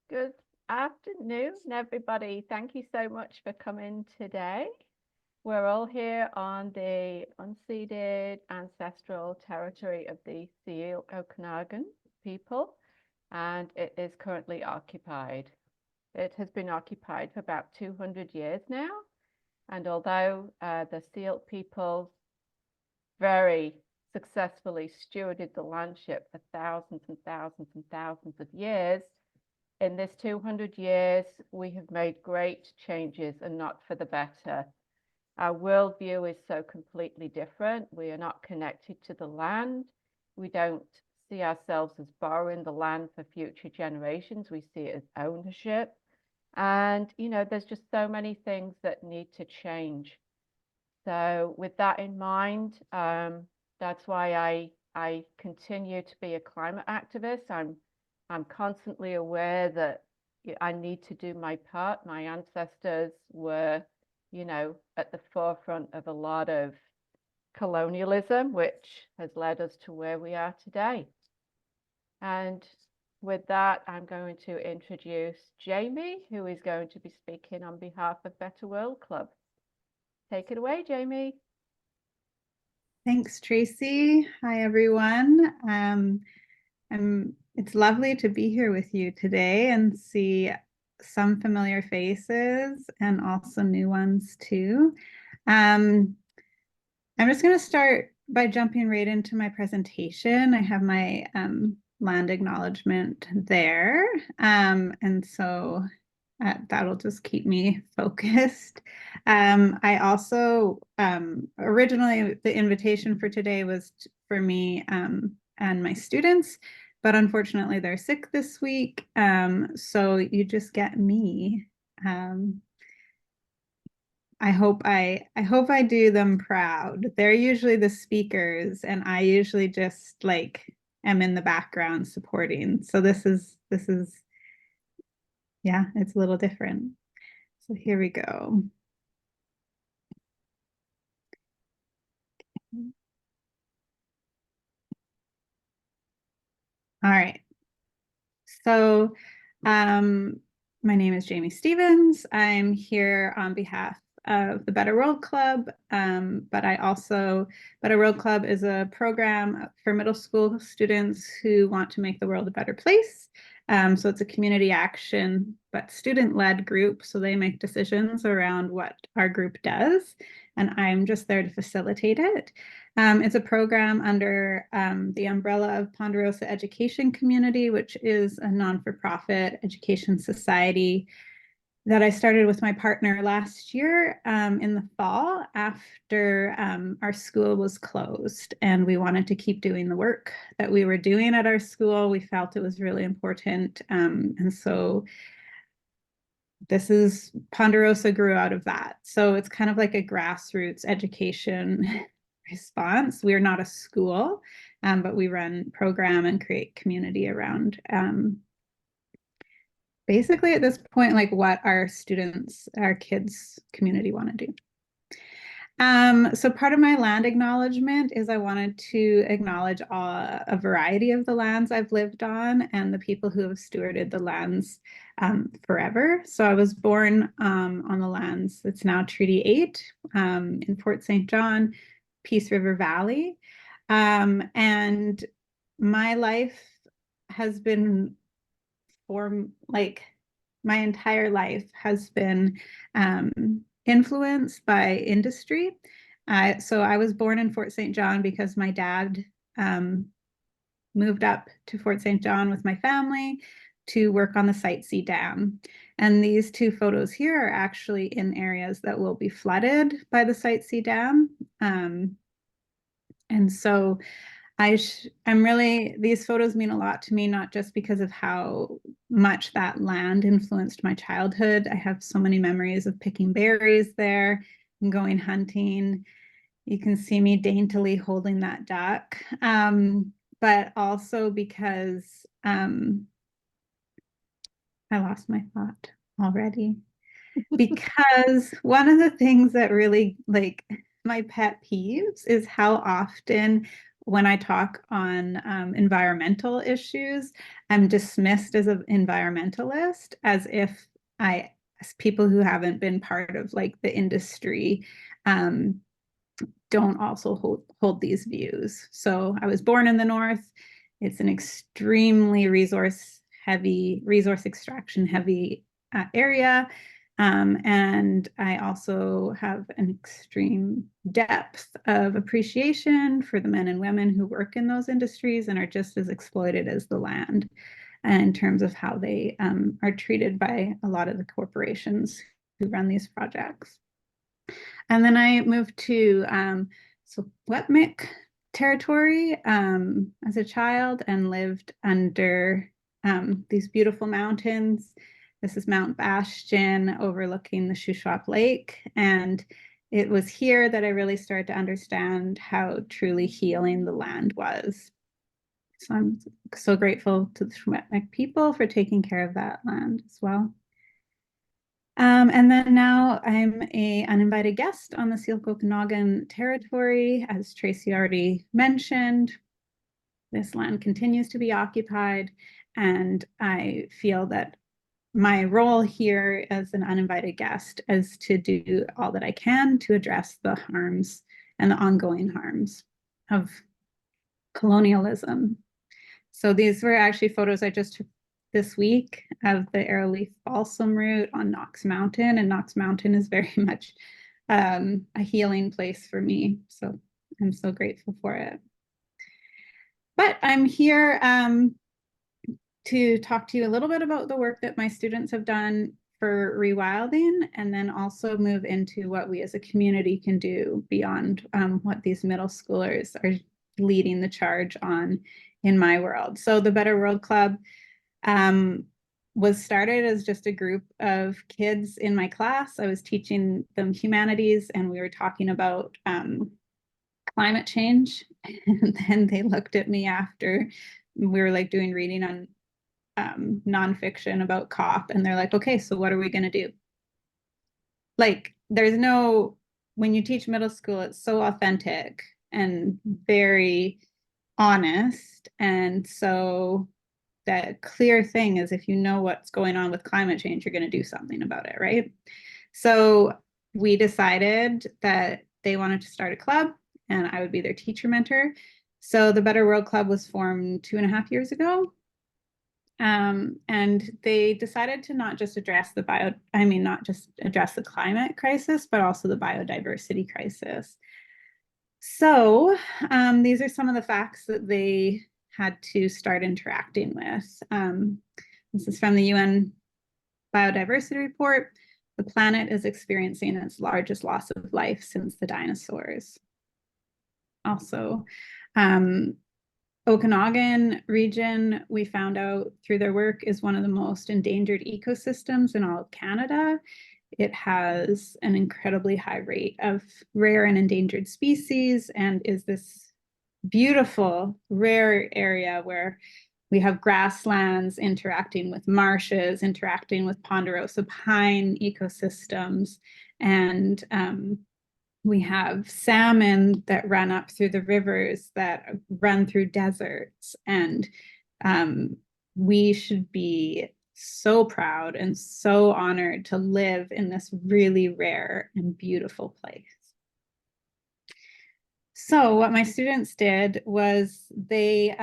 Good afternoon, everybody. Thank you so much for coming today. We're all here on the unceded ancestral territory of the Seal Okanagan people, and it is currently occupied. It has been occupied for about 200 years now, and although the Seal people very successfully stewarded the landship for thousands and thousands and thousands of years, in this 200 years, we have made great changes and not for the better. Our worldview is so completely different. We are not connected to the land. We don't see ourselves as borrowing the land for future generations. We see it as ownership. And, there's just so many things that need to change. So with that in mind, that's why I continue to be a climate activist. I'm constantly aware that I need to do my part. My ancestors were, at the forefront of a lot of colonialism, which has led us to where we are today. And with that, I'm going to introduce Jamie, who is going to be speaking on behalf of Better World Club. Take it away, Jamie. Thanks, Tracy. Hi, everyone. It's lovely to be here with you today and see some familiar faces and also new ones too. I'm just going to start by jumping right into my presentation. I have my land acknowledgement there. And so that'll just keep me focused. I also, originally, the invitation for today was for me and my students, but unfortunately they're sick this week. So you just get me. I hope I do them proud. They're usually the speakers, and I usually just like am in the background supporting. So this is yeah, it's a little different. So here we go. All right. So my name is Jamie Stevens. I'm here on behalf of the Better World Club, but Better World Club is a program for middle school students who want to make the world a better place. So it's a community action, but student-led group. So they make decisions around what our group does, and I'm just there to facilitate it. It's a program under the umbrella of Ponderosa Education Community, which is a non-for-profit education society that I started with my partner last year in the fall after our school was closed, and we wanted to keep doing the work that we were doing at our school. We felt it was really important, and so Ponderosa grew out of that. So it's kind of like a grassroots education response. We're not a school, but we run program and create community around basically at this point, like what our kids community want to do. So part of my land acknowledgement is I wanted to acknowledge a variety of the lands I've lived on and the people who have stewarded the lands forever. So I was born on the lands that's now Treaty 8 in Fort St. John, Peace River Valley. And my life has been my entire life has been influenced by industry. So I was born in Fort St. John because my dad moved up to Fort St. John with my family to work on the Site C Dam. And these two photos here are actually in areas that will be flooded by the Site C Dam. And so these photos mean a lot to me, not just because of how much that land influenced my childhood. I have so many memories of picking berries there and going hunting. You can see me daintily holding that duck, but also because I lost my thought already. Because one of the things that really, like, my pet peeves is how often when I talk on environmental issues, I'm dismissed as an environmentalist, as if as people who haven't been part of like the industry, um, don't also hold these views. So I was born in the North. It's an extremely resource extraction heavy area. And I also have an extreme depth of appreciation for the men and women who work in those industries and are just as exploited as the land in terms of how they are treated by a lot of the corporations who run these projects. And then I moved to Wet'suwet'en territory as a child and lived under these beautiful mountains. This is Mount Bastion overlooking the Shuswap Lake. And it was here that I really started to understand how truly healing the land was. So I'm so grateful to the Wet'suwet'en people for taking care of that land as well. And then now I'm an uninvited guest on the Syilx Okanagan territory. As Tracy already mentioned, this land continues to be occupied, and I feel that my role here as an uninvited guest is to do all that I can to address the harms and the ongoing harms of colonialism. So these were actually photos I just took this week of the Arrowleaf Balsam root on Knox Mountain, and Knox Mountain is very much a healing place for me. So I'm so grateful for it. But I'm here to talk to you a little bit about the work that my students have done for rewilding, and then also move into what we as a community can do beyond what these middle schoolers are leading the charge on in my world. So the Better World Club was started as just a group of kids in my class. I was teaching them humanities, and we were talking about climate change. And then they looked at me after we were like doing reading on nonfiction about COP, and they're like, okay, so what are we going to do? Like, there's no, when you teach middle school, it's so authentic and very honest. And so that clear thing is, if you know what's going on with climate change, you're going to do something about it, right? So we decided that they wanted to start a club, and I would be their teacher mentor. So the Better World Club was formed 2.5 years ago. And they decided to not just address not just address the climate crisis, but also the biodiversity crisis. So these are some of the facts that they had to start interacting with. This is from the UN Biodiversity Report. The planet is experiencing its largest loss of life since the dinosaurs. Also, Okanagan region, we found out through their work, is one of the most endangered ecosystems in all of Canada. It has an incredibly high rate of rare and endangered species, and is this beautiful, rare area where we have grasslands interacting with marshes, interacting with ponderosa pine ecosystems, and we have salmon that run up through the rivers, that run through deserts. And we should be so proud and so honored to live in this really rare and beautiful place. So what my students did was they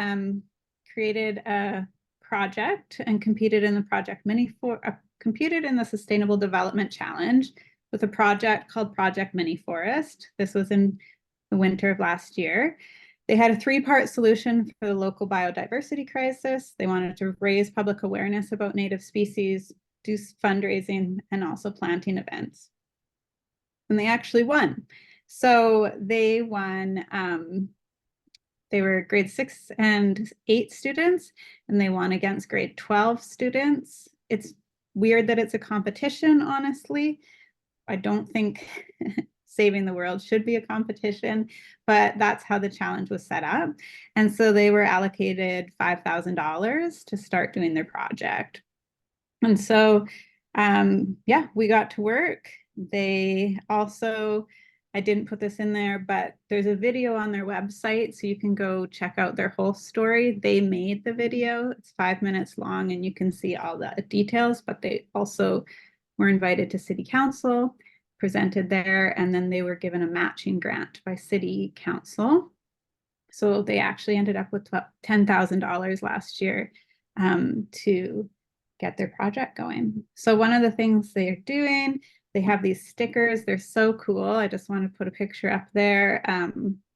created a project and competed in the competed in the Sustainable Development Challenge with a project called Project Miniforest. This was in the winter of last year. They had a 3-part solution for the local biodiversity crisis. They wanted to raise public awareness about native species, do fundraising, and also planting events. And they actually won. So they won, they were grade 6 and 8 students, and they won against grade 12 students. It's weird that it's a competition, honestly. I don't think saving the world should be a competition, but that's how the challenge was set up. And so they were allocated $5,000 to start doing their project. And so, yeah, we got to work. They also I didn't put this in there, but there's a video on their website, so you can go check out their whole story. They made the video. It's 5 minutes long, and you can see all the details, but they also were invited to city council, presented there, and then they were given a matching grant by city council. So they actually ended up with $10,000 last year to get their project going. So one of the things they're doing, they have these stickers. They're so cool. I just want to put a picture up there.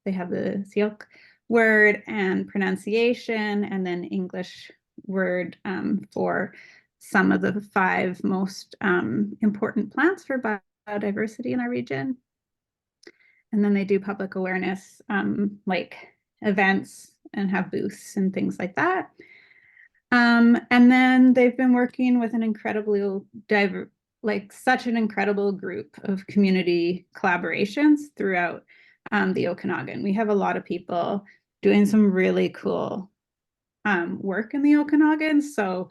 They have the Syilx word and pronunciation, and then English word for some of the 5 most important plants for biodiversity in our region. And then they do public awareness, like events, and have booths and things like that. And then they've been working with an incredibly such an incredible group of community collaborations throughout the Okanagan. We have a lot of people doing some really cool work in the Okanagan. So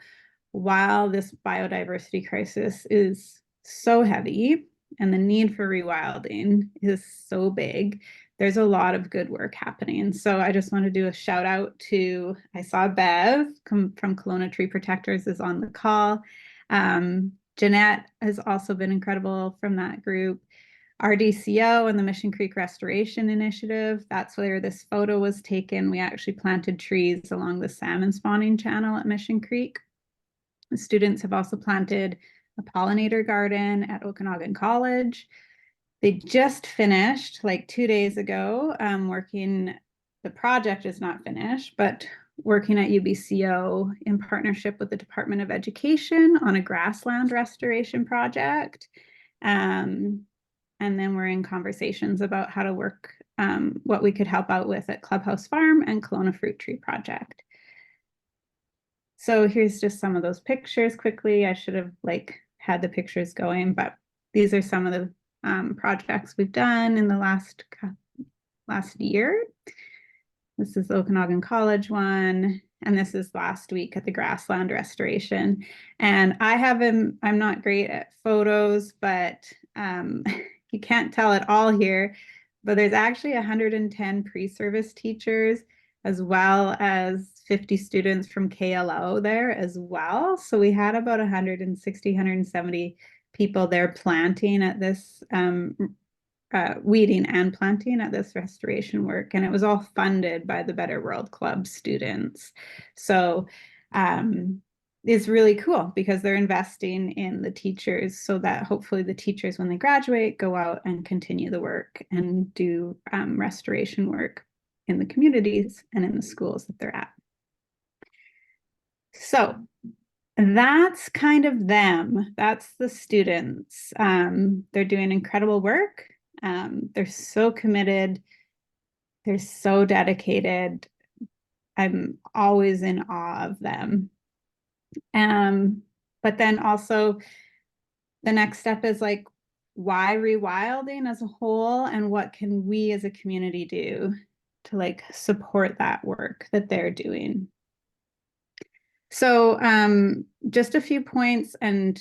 while this biodiversity crisis is so heavy and the need for rewilding is so big, there's a lot of good work happening. So I just want to do a shout out to, I saw Bev from Kelowna Tree Protectors is on the call. Jeanette has also been incredible from that group. RDCO and the Mission Creek Restoration Initiative, that's where this photo was taken. We actually planted trees along the salmon spawning channel at Mission Creek. The students have also planted a pollinator garden at Okanagan College. They just finished like 2 days ago working, the project is not finished, but working at UBCO in partnership with the Department of Education on a grassland restoration project. And then we're in conversations about how to work, what we could help out with at Clubhouse Farm and Kelowna Fruit Tree Project. So here's just some of those pictures quickly. I should have had the pictures going, but these are some of the projects we've done in the last year. This is the Okanagan College one, and this is last week at the grassland restoration. And I'm not great at photos, but you can't tell it all here, but there's actually 110 pre-service teachers as well as 50 students from KLO there as well. So we had about 160, 170 people there planting at this, weeding and planting at this restoration work. And it was all funded by the Better World Club students. So it's really cool because they're investing in the teachers so that hopefully the teachers, when they graduate, go out and continue the work and do restoration work in the communities and in the schools that they're at. So that's kind of them. That's the students. They're doing incredible work. They're so committed. They're so dedicated. I'm always in awe of them. But then also the next step is like, why rewilding as a whole, and what can we as a community do to support that work that they're doing? So just a few points, and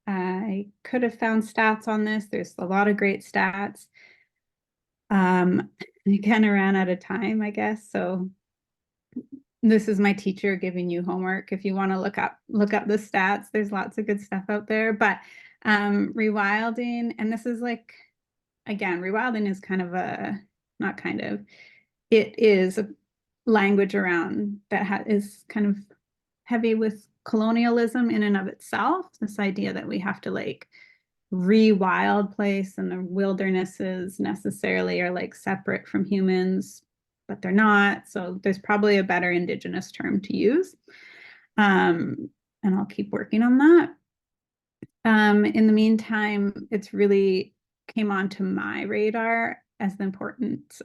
I could have found stats on this. There's a lot of great stats. I kind of ran out of time, I guess. So this is my teacher giving you homework. If you want to look up the stats, there's lots of good stuff out there. But rewilding, and this is again, rewilding is it is a language around that is kind of heavy with colonialism in and of itself. This idea that we have to re-wild place, and the wildernesses necessarily are separate from humans, but they're not. So there's probably a better Indigenous term to use. And I'll keep working on that. In the meantime, it's really came onto my radar as the importance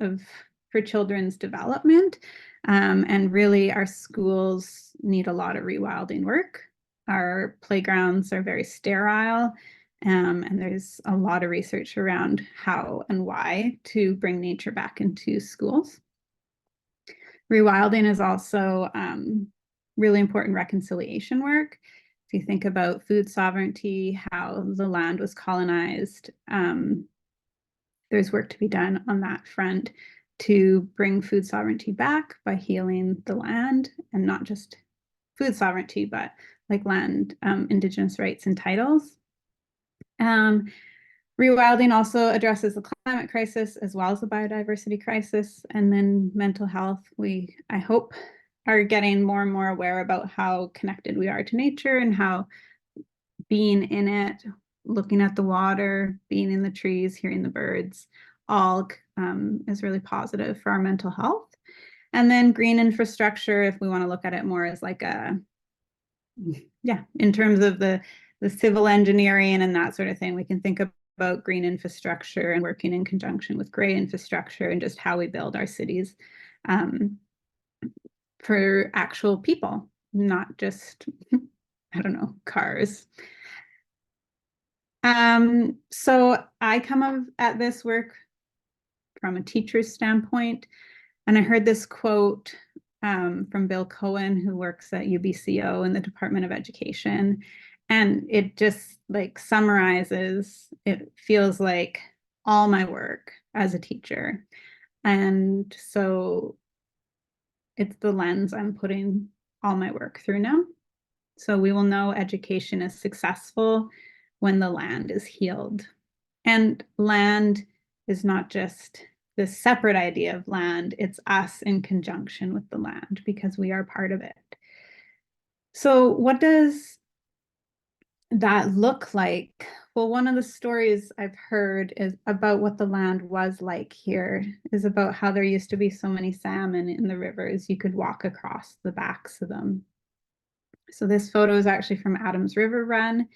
for children's development. And really our schools need a lot of rewilding work. Our playgrounds are very sterile. And there's a lot of research around how and why to bring nature back into schools. Rewilding is also really important reconciliation work. If you think about food sovereignty, how the land was colonized, there's work to be done on that front to bring food sovereignty back by healing the land, and not just food sovereignty, but like land, Indigenous rights and titles. Rewilding also addresses the climate crisis as well as the biodiversity crisis. And then mental health, we, I hope, are getting more and more aware about how connected we are to nature, and how being in it, looking at the water, being in the trees, hearing the birds, all is really positive for our mental health. And then green infrastructure, if we want to look at it more as like a, yeah, in terms of the civil engineering and that sort of thing, we can think about green infrastructure and working in conjunction with gray infrastructure, and just how we build our cities for actual people, not just, I don't know, cars. So I come at this work from a teacher's standpoint, and I heard this quote from Bill Cohen, who works at UBCO in the Department of Education, and it just like summarizes, it feels like all my work as a teacher. And so it's the lens I'm putting all my work through now. So we will know education is successful when the land is healed. And land is not just the separate idea of land, it's us in conjunction with the land, because we are part of it. So what does that look like? Well, one of the stories I've heard is about what the land was like here, is about how there used to be so many salmon in the rivers, you could walk across the backs of them. So this photo is actually from Adams River Run.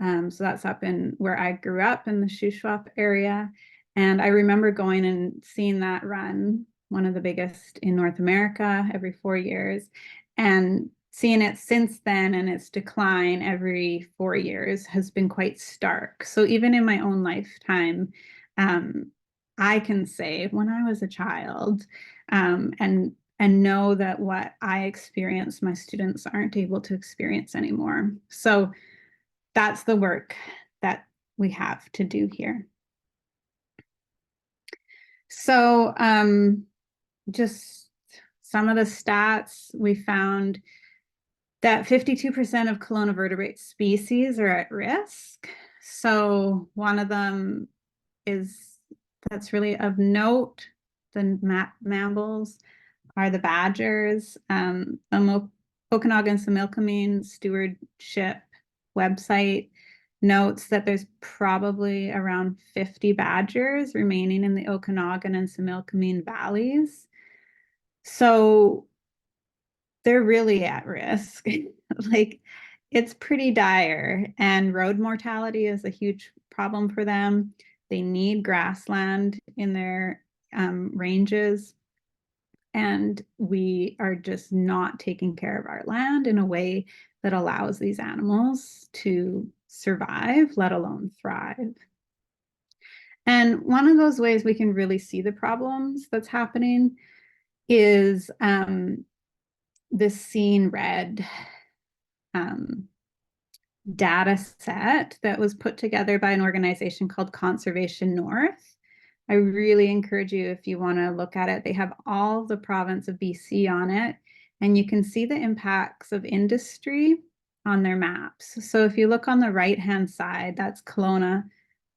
So that's up in where I grew up, in the Shuswap area. And I remember going and seeing that run, one of the biggest in North America, every 4 years, and seeing it since then, and its decline every 4 years has been quite stark. So even in my own lifetime, I can say when I was a child, and know that what I experience, my students aren't able to experience anymore. So that's the work that we have to do here. So just some of the stats, we found that 52% of colonovertebrate species are at risk. So one of them is, that's really of note, the mammals are the badgers. The Okanagan-Similkameen Stewardship website notes that there's probably around 50 badgers remaining in the Okanagan and Similkameen valleys. So they're really at risk. Like, it's pretty dire, and road mortality is a huge problem for them. They need grassland in their ranges, and we are just not taking care of our land in a way that allows these animals to survive, let alone thrive. And one of those ways we can really see the problems that's happening is this Seen Red data set that was put together by an organization called Conservation North. I really encourage you, if you want to look at it, they have all the province of BC on it, and you can see the impacts of industry on their maps. So if you look on the right-hand side, that's Kelowna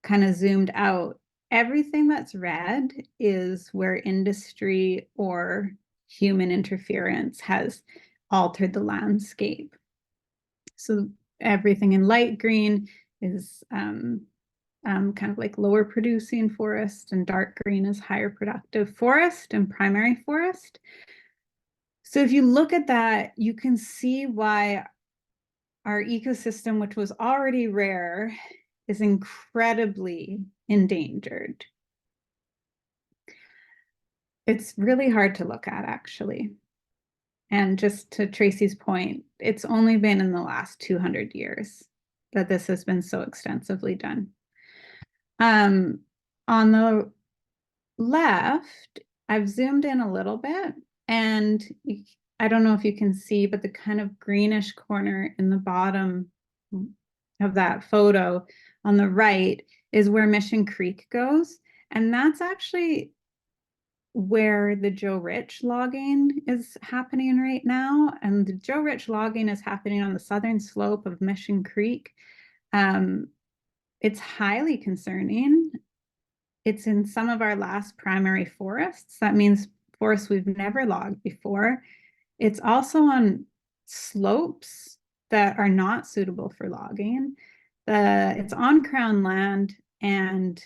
kind of zoomed out. Everything that's red is where industry or human interference has altered the landscape. So everything in light green is kind of like lower producing forest, and dark green is higher productive forest and primary forest. So if you look at that, you can see why our ecosystem, which was already rare, is incredibly endangered. It's really hard to look at, actually. And just to Tracy's point, it's only been in the last 200 years that this has been so extensively done. On the left, I've zoomed in a little bit, and I don't know if you can see, but the kind of greenish corner in the bottom of that photo on the right is where Mission Creek goes. And that's actually where the Joe Rich logging is happening right now. And the Joe Rich logging is happening on the southern slope of Mission Creek. It's highly concerning. It's in some of our last primary forests. That means forests we've never logged before. It's also on slopes that are not suitable for logging. It's on Crown land, and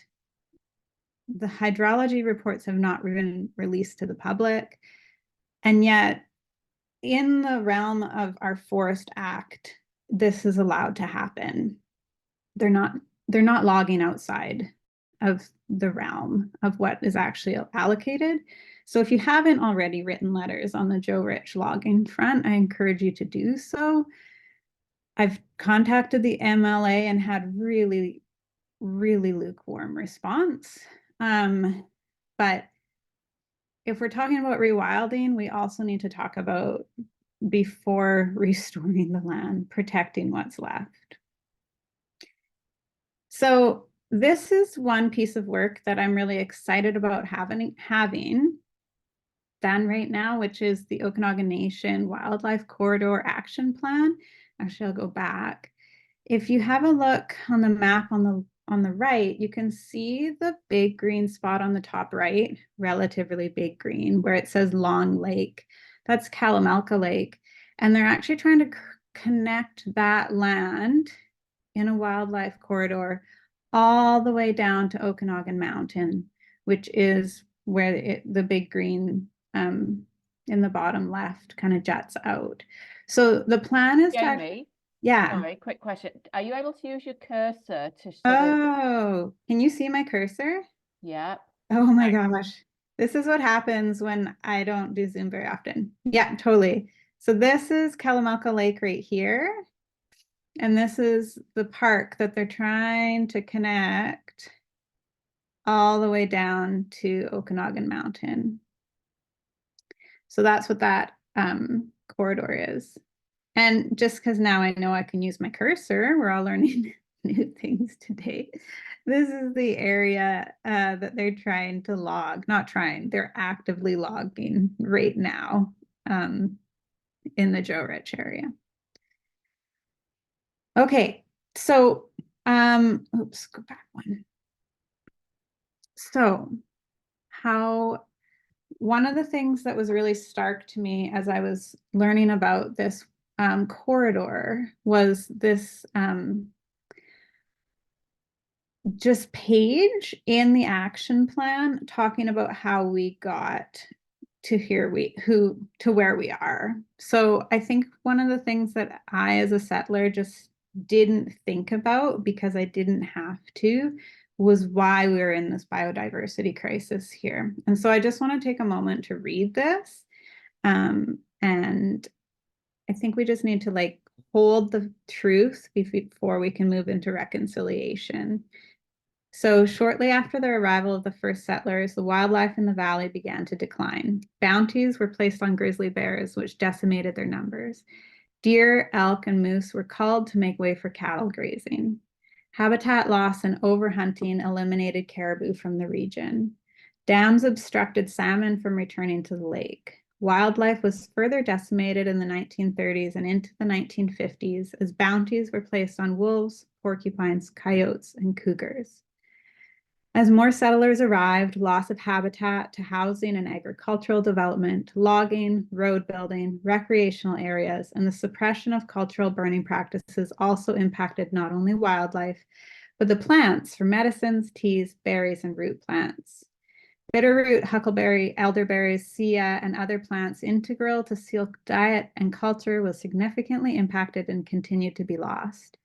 the hydrology reports have not been released to the public. And yet, in the realm of our Forest Act, this is allowed to happen. They're not logging outside of the realm of what is actually allocated. So if you haven't already written letters on the Joe Rich logging front, I encourage you to do so. I've contacted the MLA and had really, really lukewarm response. But if we're talking about rewilding, we also need to talk about, before restoring the land, protecting what's left. So this is one piece of work that I'm really excited about having done right now, which is the Okanagan Nation Wildlife Corridor Action Plan. Actually, I'll go back. If you have a look on the map on the right, you can see the big green spot on the top right, relatively big green, where it says Long Lake. That's Kalamalka Lake. And they're actually trying to connect that land in a wildlife corridor all the way down to Okanagan Mountain, which is where the big green in the bottom left kind of juts out. So the plan is Jamie, yeah. sorry, quick question. Are you able to use your cursor to sort of, Oh, can you see my cursor? yeah. Oh my gosh. This is what happens when I don't do Zoom very often. Yeah, totally. So this is Kalamalka Lake right here. And this is the park that they're trying to connect all the way down to Okanagan Mountain. So that's what that corridor is. And just because now I know I can use my cursor, we're all learning new things today. This is the area that they're trying to log, not trying, they're actively logging right now in the Joe Rich area. Okay, so, oops, go back one. So one of the things that was really stark to me as I was learning about this corridor was this just page in the action plan talking about how we got to where we are. So I think one of the things that I, as a settler, just didn't think about because I didn't have to was why we were in this biodiversity crisis here. And so I just want to take a moment to read this. And I think we just need to like hold the truth before we can move into reconciliation. So shortly after the arrival of the first settlers, the wildlife in the valley began to decline. Bounties were placed on grizzly bears, which decimated their numbers. Deer, elk, and moose were culled to make way for cattle grazing. Habitat loss and overhunting eliminated caribou from the region. Dams obstructed salmon from returning to the lake. Wildlife was further decimated in the 1930s and into the 1950s as bounties were placed on wolves, porcupines, coyotes, and cougars. As more settlers arrived, loss of habitat to housing and agricultural development, logging, road building, recreational areas, and the suppression of cultural burning practices also impacted not only wildlife, but the plants for medicines, teas, berries, and root plants. Bitterroot, huckleberry, elderberries, sea, and other plants integral to seal diet and culture was significantly impacted and continued to be lost.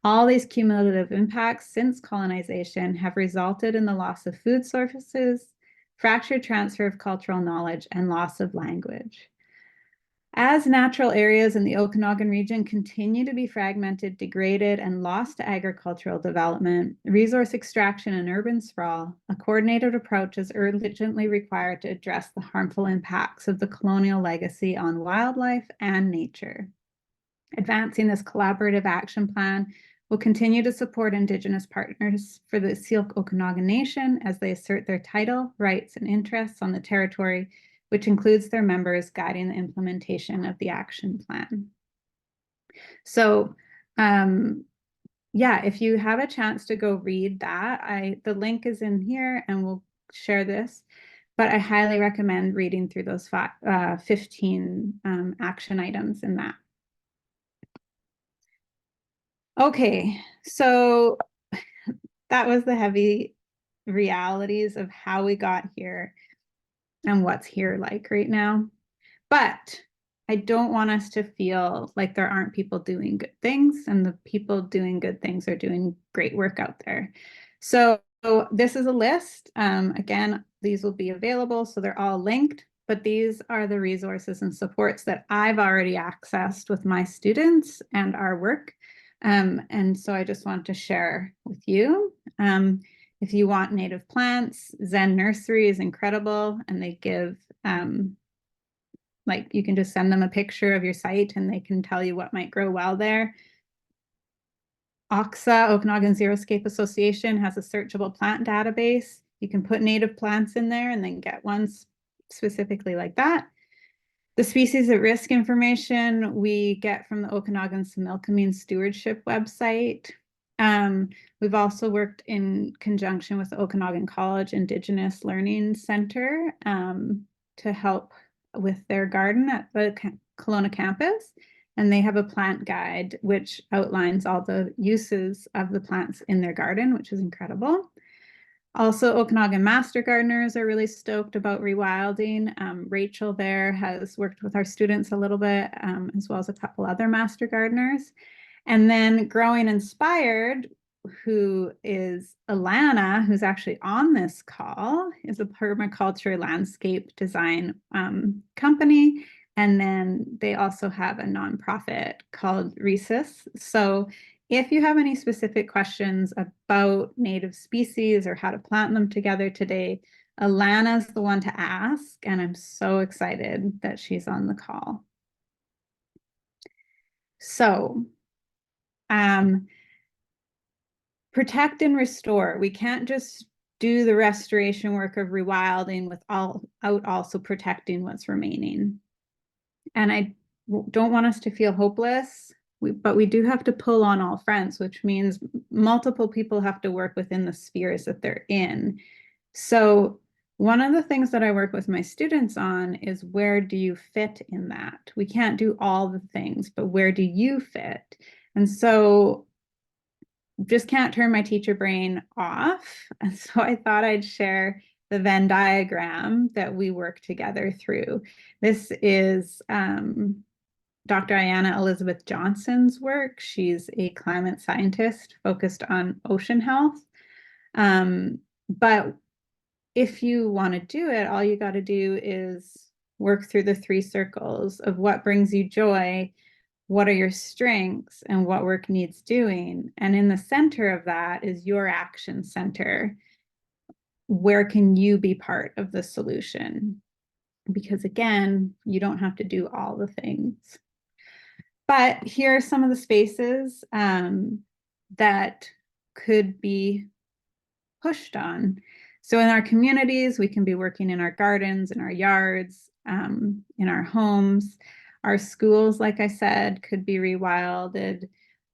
All these cumulative impacts since colonization have resulted in the loss of food sources, fractured transfer of cultural knowledge, and loss of language. As natural areas in the Okanagan region continue to be fragmented, degraded, and lost to agricultural development, resource extraction, and urban sprawl, a coordinated approach is urgently required to address the harmful impacts of the colonial legacy on wildlife and nature. Advancing this collaborative action plan We'll continue to support Indigenous partners for the Syilx Okanagan Nation as they assert their title, rights, and interests on the territory, which includes their members guiding the implementation of the action plan. So, yeah, if you have a chance to go read that, the link is in here and we'll share this, but I highly recommend reading through those 15 action items in that. Okay, so that was the heavy realities of how we got here and what's here like right now. But I don't want us to feel like there aren't people doing good things, and the people doing good things are doing great work out there. So this is a list. Again, these will be available, so they're all linked, but these are the resources and supports that I've already accessed with my students and our work. And so I just want to share with you. If you want native plants, Zen Nursery is incredible, and they give like you can just send them a picture of your site and they can tell you what might grow well there. OXA, Okanagan Xeriscape Association, has a searchable plant database. You can put native plants in there and then get ones specifically like that. The species at risk information we get from the Okanagan Similkameen Stewardship website. We've also worked in conjunction with the Okanagan College Indigenous Learning Center to help with their garden at the Kelowna campus. And they have a plant guide which outlines all the uses of the plants in their garden, which is incredible. Also, Okanagan Master Gardeners are really stoked about rewilding. Rachel there has worked with our students a little bit, as well as a couple other Master Gardeners. And then Growing Inspired, who is Alana, who's actually on this call, is a permaculture landscape design company. And then they also have a nonprofit called Rhesus. So if you have any specific questions about native species or how to plant them together today, Alana's the one to ask, and I'm so excited that she's on the call. So, protect and restore. We can't just do the restoration work of rewilding without also protecting what's remaining. And I don't want us to feel hopeless, but we do have to pull on all fronts, which means multiple people have to work within the spheres that they're in. So one of the things that I work with my students on is, where do you fit in that? We can't do all the things, but where do you fit? And so just can't turn my teacher brain off. And so I thought I'd share the Venn diagram that we work together through. This is Dr. Ayanna Elizabeth Johnson's work. She's a climate scientist focused on ocean health. But if you want to do it, all you got to do is work through the 3 circles of what brings you joy, what are your strengths, and what work needs doing. And in the center of that is your action center. Where can you be part of the solution? Because again, you don't have to do all the things. But here are some of the spaces that could be pushed on. So in our communities, we can be working in our gardens, in our yards, in our homes. Our schools, like I said, could be rewilded.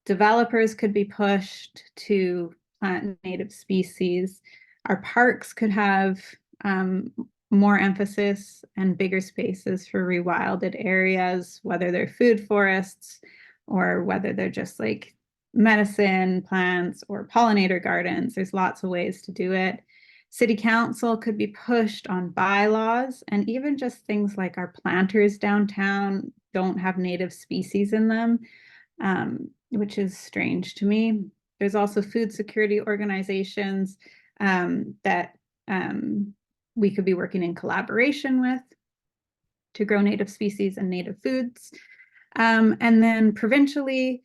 Developers could be pushed to plant native species. Our parks could have more emphasis and bigger spaces for rewilded areas, whether they're food forests or whether they're just like medicine plants or pollinator gardens. There's lots of ways to do it. City council could be pushed on bylaws, and even just things like our planters downtown don't have native species in them, which is strange to me. There's also food security organizations that we could be working in collaboration with to grow native species and native foods. And then provincially,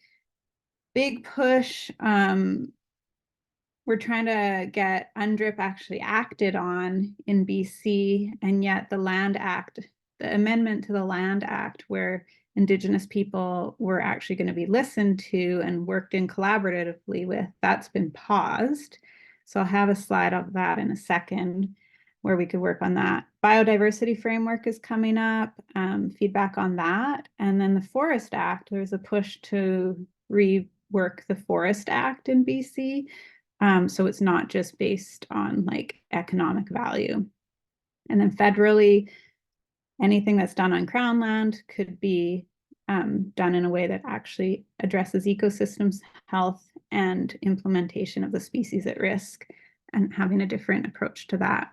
big push. We're trying to get UNDRIP actually acted on in BC, and yet the Land Act, the amendment to the Land Act, where Indigenous people were actually going to be listened to and worked in collaboratively with, that's been paused. So I'll have a slide of that in a second where we could work on that. Biodiversity framework is coming up, feedback on that. And then the Forest Act, there's a push to rework the Forest Act in BC. So it's not just based on like economic value. And then federally, anything that's done on Crown land could be done in a way that actually addresses ecosystems health and implementation of the species at risk and having a different approach to that.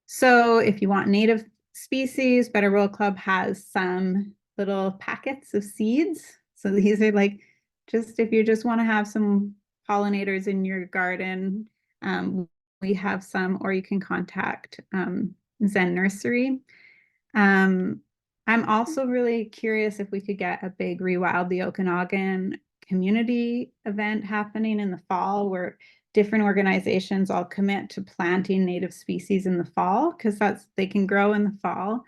So if you want native species, Better World Club has some little packets of seeds. So these are like, just if you just want to have some pollinators in your garden, we have some, or you can contact Zen Nursery. I'm also really curious if we could get a big Rewild the Okanagan community event happening in the fall where different organizations all commit to planting native species in the fall, because they can grow in the fall.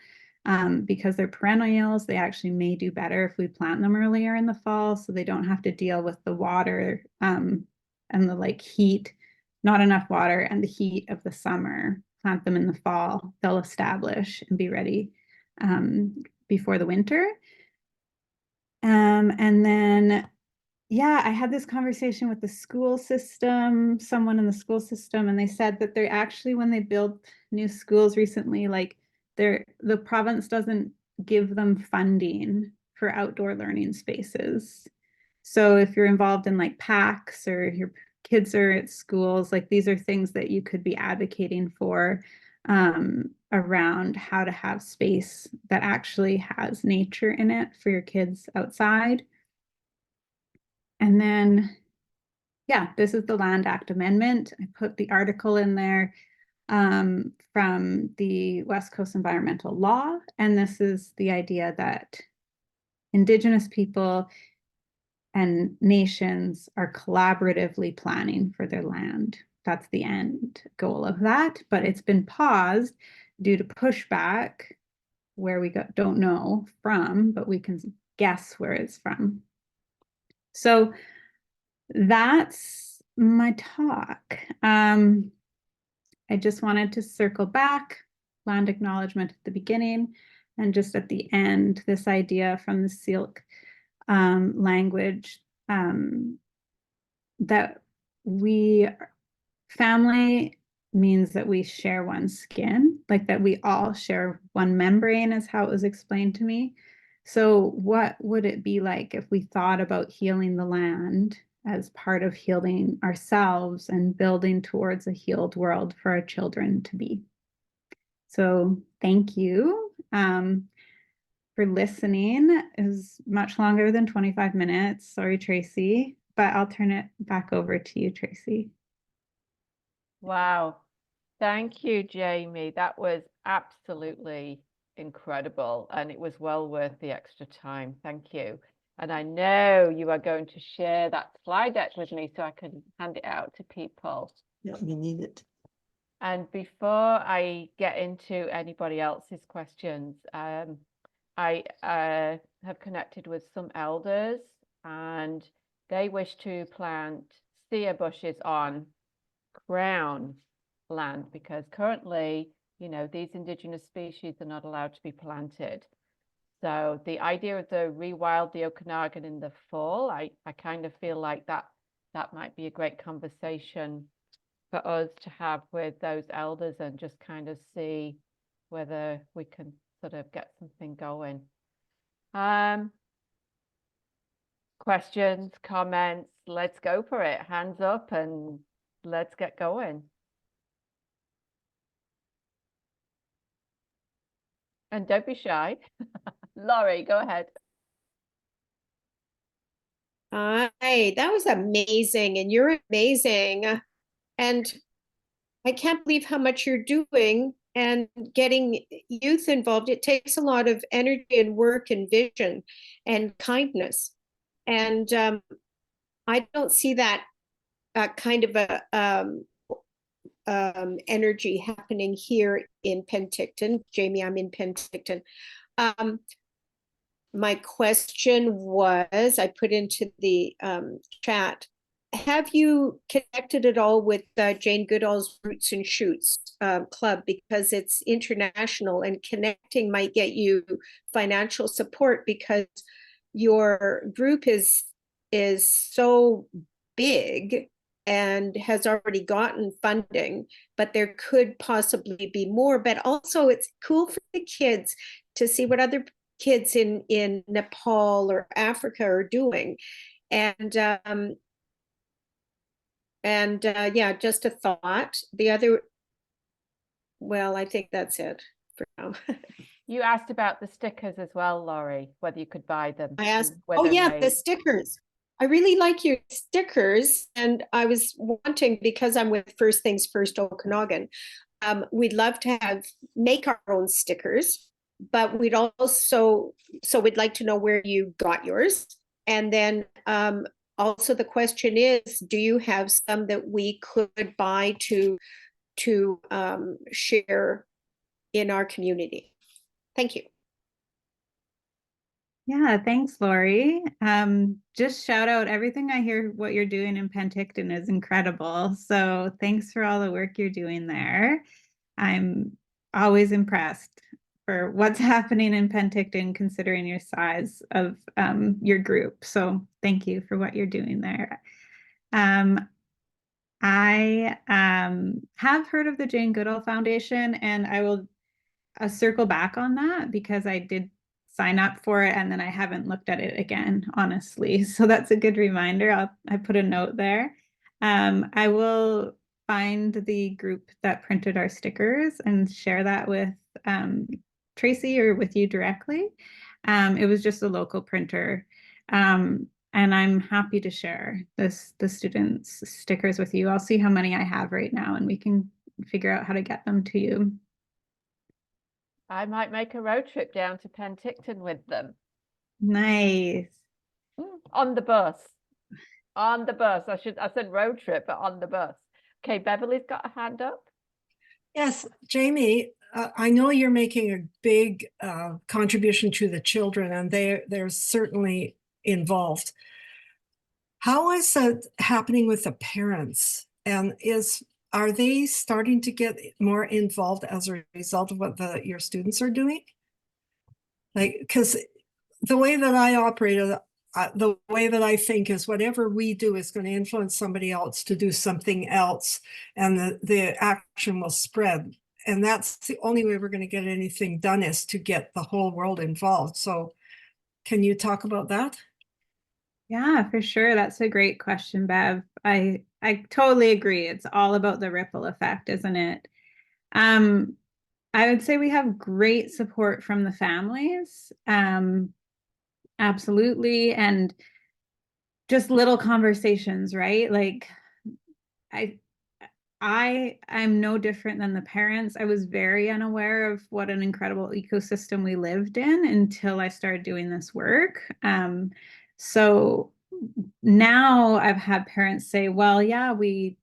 Because they're perennials, they actually may do better if we plant them earlier in the fall, so they don't have to deal with the water and the like heat, not enough water and the heat of the summer. Plant them in the fall, they'll establish and be ready before the winter. And then, yeah, I had this conversation with the school system, someone in the school system, and they said that they're actually, when they build new schools recently, like the province doesn't give them funding for outdoor learning spaces. So if you're involved in like PACs or your kids are at schools, like these are things that you could be advocating for around how to have space that actually has nature in it for your kids outside. And then, yeah, this is the Land Act Amendment. I put the article in there from the West Coast Environmental Law. And this is the idea that Indigenous people and nations are collaboratively planning for their land. That's the end goal of that, but it's been paused due to pushback where we don't know from, but we can guess where it's from. So that's my talk. I just wanted to circle back, land acknowledgement at the beginning, and just at the end, this idea from the Silk language that family means that we share one skin, like that we all share one membrane is how it was explained to me. So what would it be like if we thought about healing the land as part of healing ourselves and building towards a healed world for our children to be? So thank you for listening. It was much longer than 25 minutes. Sorry, Tracy, but I'll turn it back over to you, Tracy. Wow. Thank you, Jamie. That was absolutely incredible, and it was well worth the extra time. Thank you. And I know you are going to share that slide deck with me so I can hand it out to people. Yeah, we need it. And before I get into anybody else's questions, I have connected with some elders, and they wish to plant cedar bushes on Crown land because currently, these indigenous species are not allowed to be planted. So the idea of the Rewild the Okanagan in the fall, I kind of feel like that might be a great conversation for us to have with those elders and just kind of see whether we can sort of get something going. Questions, comments, let's go for it. Hands up and let's get going. And don't be shy. Laurie, go ahead. Hi, that was amazing, and you're amazing. And I can't believe how much you're doing and getting youth involved. It takes a lot of energy and work and vision and kindness. And I don't see that kind of a energy happening here in Penticton. Jamie, I'm in Penticton. my question was, I put into the chat, have you connected at all with Jane Goodall's Roots and Shoots club? Because it's international and connecting might get you financial support because your group is so big and has already gotten funding, but there could possibly be more. But also it's cool for the kids to see what other kids in Nepal or Africa are doing. And yeah, just a thought. The other, well, I think that's it for now. You asked about the stickers as well, Laurie, whether you could buy them. I asked, and oh whether yeah, they... the stickers. I really like your stickers, and I was wanting, because I'm with First Things First Okanagan, we'd love to make our own stickers, but we'd also, so we'd like to know where you got yours. And then also the question is, do you have some that we could buy to share in our community? Thank you. Yeah, thanks, Lori. Just shout out everything I hear what you're doing in Penticton is incredible. So thanks for all the work you're doing there. I'm always impressed for what's happening in Penticton, considering your size of your group. So thank you for what you're doing there. I have heard of the Jane Goodall Foundation, and I will circle back on that because I did sign up for it and then I haven't looked at it again, honestly. So that's a good reminder. I put a note there. I will find the group that printed our stickers and share that with Tracy or with you directly. It was just a local printer. And I'm happy to share the students' stickers with you. I'll see how many I have right now and we can figure out how to get them to you. I might make a road trip down to Penticton with them. Nice. On the bus. On the bus. I said road trip, but on the bus. Okay, Beverly's got a hand up. Yes, Jamie, I know you're making a big contribution to the children, and they're certainly involved. How is it happening with the parents? And are they starting to get more involved as a result of what your students are doing? Like, because the way that I operate, the way that I think is whatever we do is going to influence somebody else to do something else, and the action will spread. And that's the only way we're going to get anything done, is to get the whole world involved. So can you talk about that? Yeah, for sure. That's a great question, Bev. I totally agree. It's all about the ripple effect, isn't it? I would say we have great support from the families. Absolutely. And just little conversations, right? Like I'm no different than the parents. I was very unaware of what an incredible ecosystem we lived in until I started doing this work. So now I've had parents say, well, yeah, we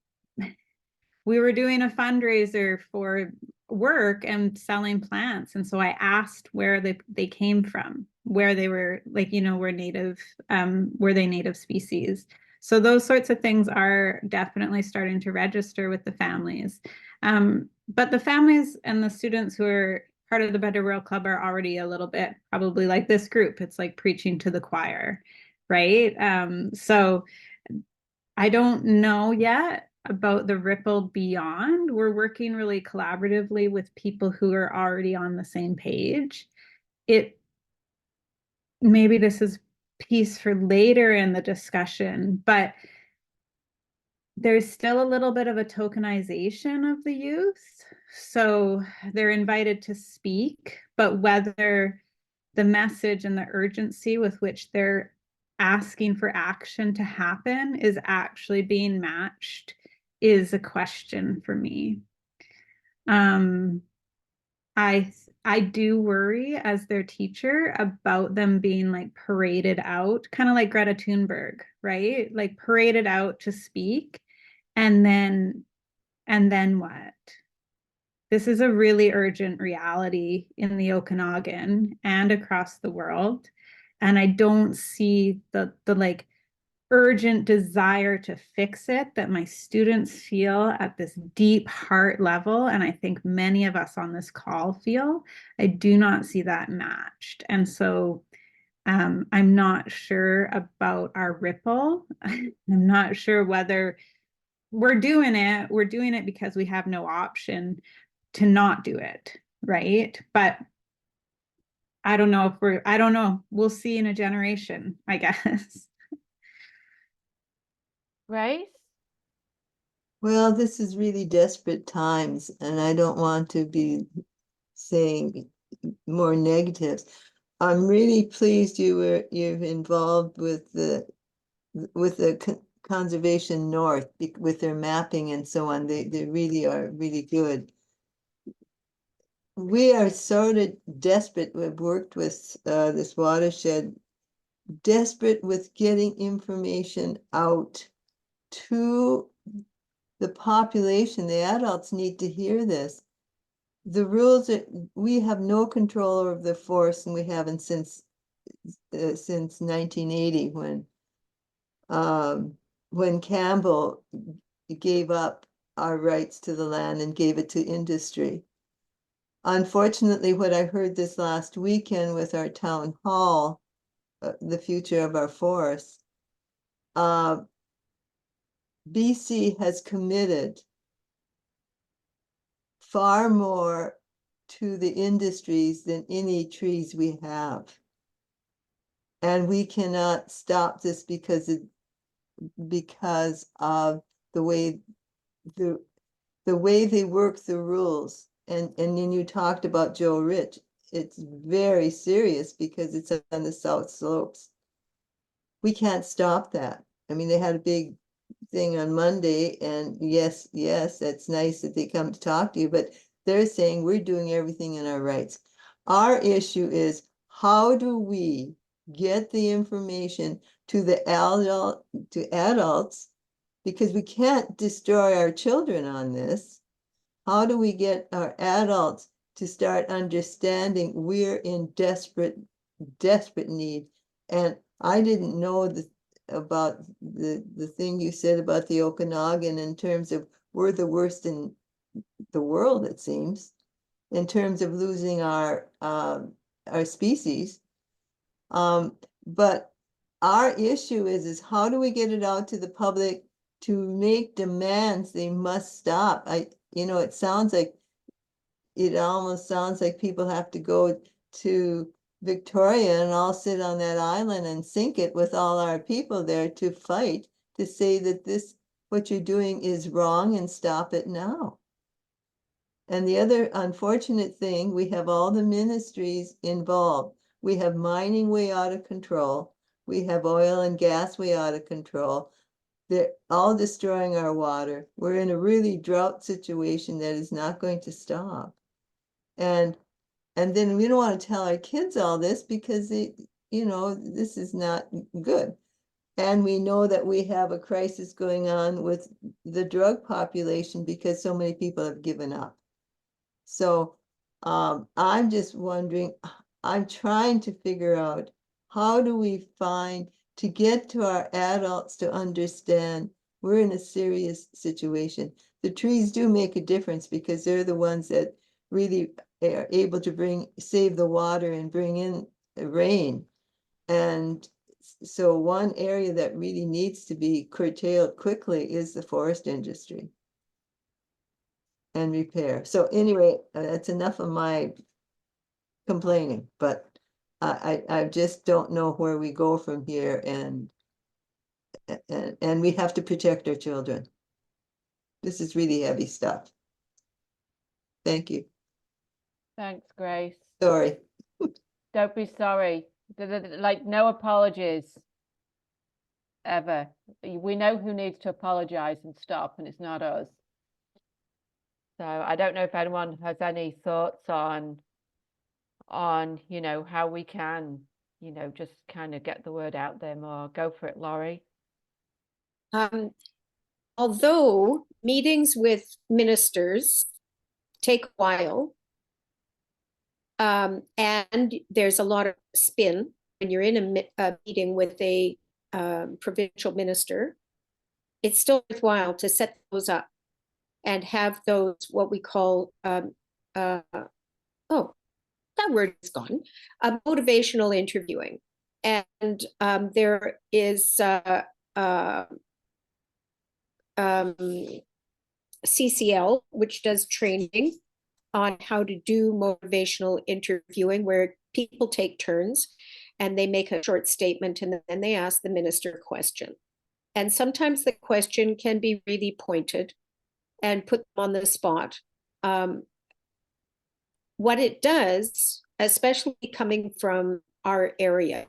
were doing a fundraiser for work and selling plants. And so I asked where they came from, where they were, like, were they native species. So those sorts of things are definitely starting to register with the families. But the families and the students who are part of the Better World Club are already a little bit probably like this group. It's like preaching to the choir, right? So I don't know yet about the ripple beyond. We're working really collaboratively with people who are already on the same page. Maybe this is piece for later in the discussion, but there's still a little bit of a tokenization of the youth. So they're invited to speak, but whether the message and the urgency with which they're asking for action to happen is actually being matched is a question for me. I do worry as their teacher about them being like paraded out, kind of like Greta Thunberg, right? Like paraded out to speak, and then what? This is a really urgent reality in the Okanagan and across the world. And I don't see the like urgent desire to fix it that my students feel at this deep heart level. And I think many of us on this call feel. I do not see that matched. And so I'm not sure about our ripple. I'm not sure whether we're doing it because we have no option to not do it, right? But I don't know if I don't know. We'll see in a generation, I guess. Grace? Well, this is really desperate times, and I don't want to be saying more negatives. I'm really pleased you're involved with the Conservation North with their mapping and so on. They really are really good. We are sort of desperate. We've worked with this watershed, desperate with getting information out to the population. The adults need to hear this. The rules are, we have no control over the forest, and we haven't since 1980 when Campbell gave up our rights to the land and gave it to industry. Unfortunately, what I heard this last weekend with our town hall, the future of our forests, BC has committed far more to the industries than any trees we have. And we cannot stop this because of the way they work the rules. And then you talked about Joe Rich. It's very serious because it's on the South Slopes. We can't stop that. I mean, they had a big thing on Monday, and yes, that's nice that they come to talk to you, but they're saying we're doing everything in our rights. Our issue is, how do we get the information to the adults, because we can't destroy our children on this. How do we get our adults to start understanding we're in desperate need? And I didn't know about the thing you said about the Okanagan in terms of we're the worst in the world, it seems, in terms of losing our species. But our issue is how do we get it out to the public to make demands? They must stop. It almost sounds like people have to go to Victoria and all sit on that island and sink it with all our people there to fight, to say that what you're doing is wrong and stop it now. And the other unfortunate thing, we have all the ministries involved. We have mining way out of control. We have oil and gas way out of control. They're all destroying our water. We're in a really drought situation that is not going to stop. And then we don't want to tell our kids all this because this is not good. And we know that we have a crisis going on with the drug population because so many people have given up. So I'm just wondering, I'm trying to figure out, how do we find to get to our adults to understand we're in a serious situation. The trees do make a difference because they're the ones that really are able to save the water and bring in rain. And so one area that really needs to be curtailed quickly is the forest industry and repair. So anyway, that's enough of my complaining, but I just don't know where we go from here, and we have to protect our children. This is really heavy stuff. Thank you. Thanks, Grace. Sorry. Don't be sorry. Like, no apologies ever. We know who needs to apologize and stop, and it's not us. So I don't know if anyone has any thoughts on how we can just kind of get the word out there more. Go for it, Laurie. Although meetings with ministers take a while, and there's a lot of spin, when you're in a meeting with a provincial minister, it's still worthwhile to set those up and have those what we call oh, that word is gone, motivational interviewing. And there is CCL, which does training on how to do motivational interviewing, where people take turns and they make a short statement and then they ask the minister a question. And sometimes the question can be really pointed and put them on the spot. What it does, especially coming from our area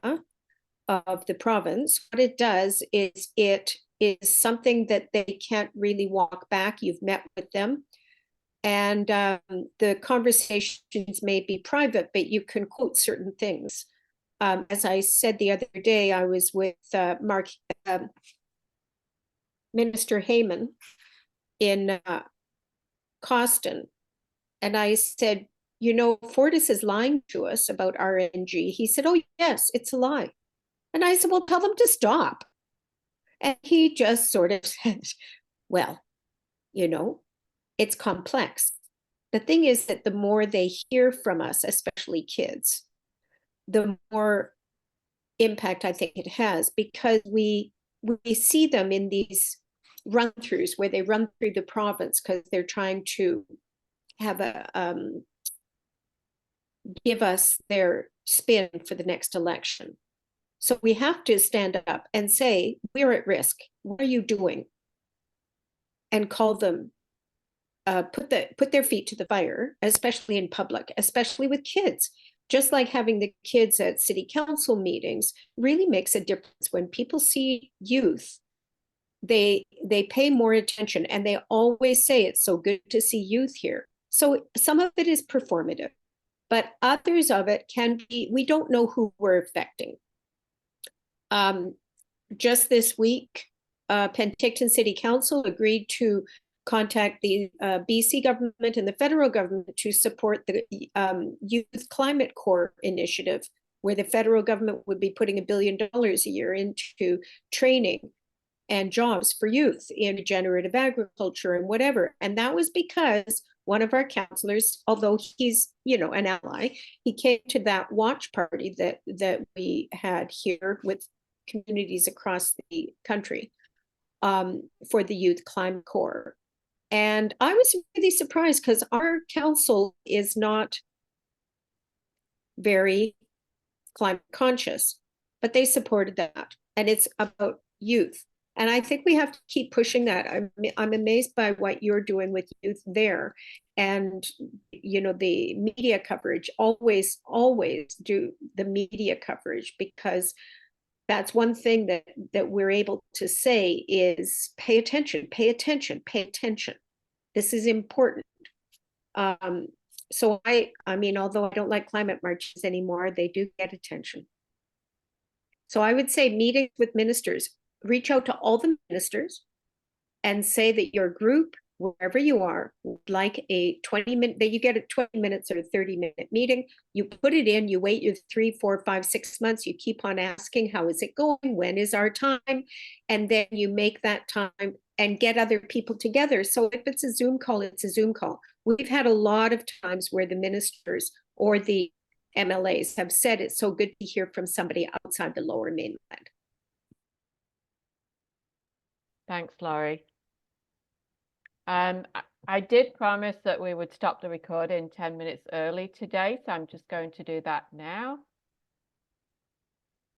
of the province, what it does is it is something that they can't really walk back. You've met with them. And the conversations may be private, but you can quote certain things. As I said the other day, I was with Minister Heyman in Coston. And I said, you know, Fortis is lying to us about RNG. He said, oh, yes, it's a lie. And I said, well, tell them to stop. And he just sort of said, well, you know, it's complex. The thing is that the more they hear from us, especially kids, the more impact I think it has, because we see them in these run-throughs where they run through the province because they're trying to have a give us their spin for the next election. So we have to stand up and say, we're at risk. What are you doing? And call them, put their feet to the fire, especially in public, especially with kids. Just like having the kids at city council meetings really makes a difference. When people see youth, they pay more attention, and they always say it's so good to see youth here. So some of it is performative, but others of it can be, we don't know who we're affecting. Just this week, Penticton City Council agreed to contact the BC government and the federal government to support the Youth Climate Corps initiative, where the federal government would be putting $1 billion a year into training and jobs for youth in regenerative agriculture and whatever. And that was because one of our councillors, although he's, you know, an ally, he came to that watch party that we had here with communities across the country for the Youth Climate Corps. And I was really surprised because our council is not very climate conscious, but they supported that. And it's about youth. And I think we have to keep pushing that. I'm amazed by what you're doing with youth there. And, you know, the media coverage, always do the media coverage, because that's one thing that we're able to say is pay attention, pay attention, pay attention. This is important. So I mean, although I don't like climate marches anymore, they do get attention. So I would say meetings with ministers, reach out to all the ministers and say that your group, wherever you are, would like a 20-minute, that you get a 20 minutes or a 30-minute meeting. You put it in, you wait your 3, 4, 5, 6 months, you keep on asking, how is it going? When is our time? And then you make that time and get other people together. So if it's a Zoom call, it's a Zoom call. We've had a lot of times where the ministers or the MLAs have said it's so good to hear from somebody outside the Lower Mainland. Thanks, Laurie. I did promise that we would stop the recording 10 minutes early today, so I'm just going to do that now.